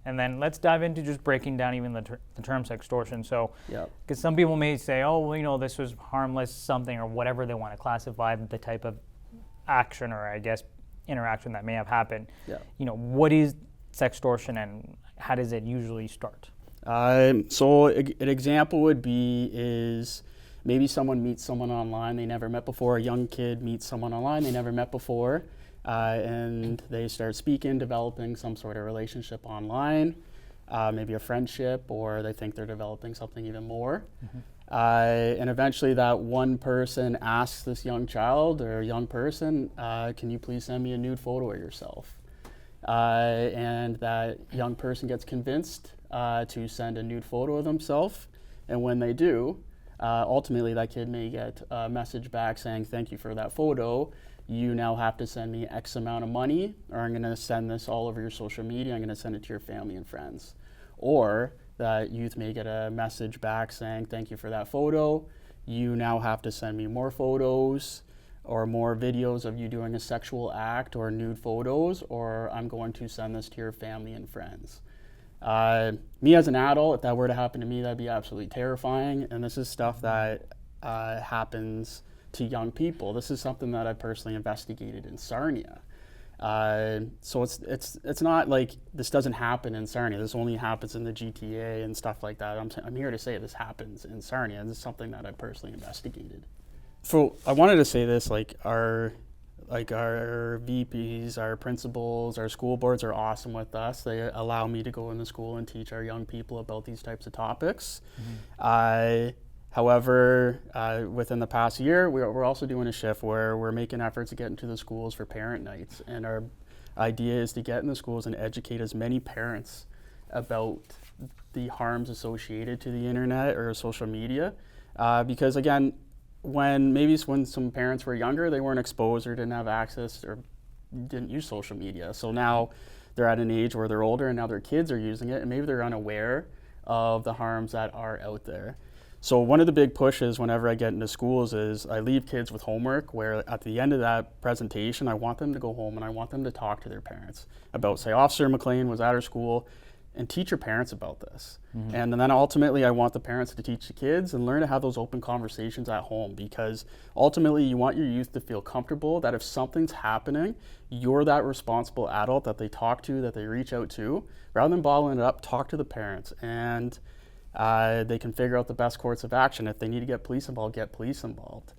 And then let's dive into just breaking down even the term sextortion. So, Yep. because some people may say, oh, well, you know, this was harmless something or whatever they want to classify the type of action or I guess interaction that may have happened. Yep. You know, what is sextortion and how does it usually start? So an example would be is maybe someone meets someone online they never met before. A young kid meets someone online they never met before, and they start speaking, developing some sort of relationship online, maybe a friendship, or they think they're developing something even more. And eventually that one person asks this young child or young person, can you please send me a nude photo of yourself? And that young person gets convinced to send a nude photo of themselves. And when they do, ultimately that kid may get a message back saying, thank you for that photo. You now have to send me X amount of money, or I'm going to send this all over your social media. I'm going to send it to your family and friends. Or that youth may get a message back saying, thank you for that photo. You now have to send me more photos or more videos of you doing a sexual act or nude photos, or I'm going to send this to your family and friends. Me as an adult, if that were to happen to me, that'd be absolutely terrifying. And this is stuff that happens to young people. This is something that I personally investigated in Sarnia. So it's not like this doesn't happen in Sarnia. This only happens in the GTA and stuff like that. I'm here to say this happens in Sarnia. This is something that I personally investigated. So I wanted to say this, our VPs, our principals, our school boards are awesome with us. They allow me to go into school and teach our young people about these types of topics. However, within the past year, we're also doing a shift where we're making efforts to get into the schools for parent nights. And our idea is to get in the schools and educate as many parents about the harms associated to the internet or social media. Because again, when some parents were younger, they weren't exposed or didn't have access or didn't use social media. So now they're at an age where they're older and now their kids are using it and maybe they're unaware of the harms that are out there. So one of the big pushes whenever I get into schools is I leave kids with homework where at the end of that presentation, I want them to go home and I want them to talk to their parents about, say, Officer McLean was at our school, and teach your parents about this. And then ultimately I want the parents to teach the kids and learn to have those open conversations at home, because ultimately you want your youth to feel comfortable that if something's happening, you're that responsible adult that they talk to, that they reach out to. Rather than bottling it up, talk to the parents, and they can figure out the best course of action. If they need to get police involved, get police involved.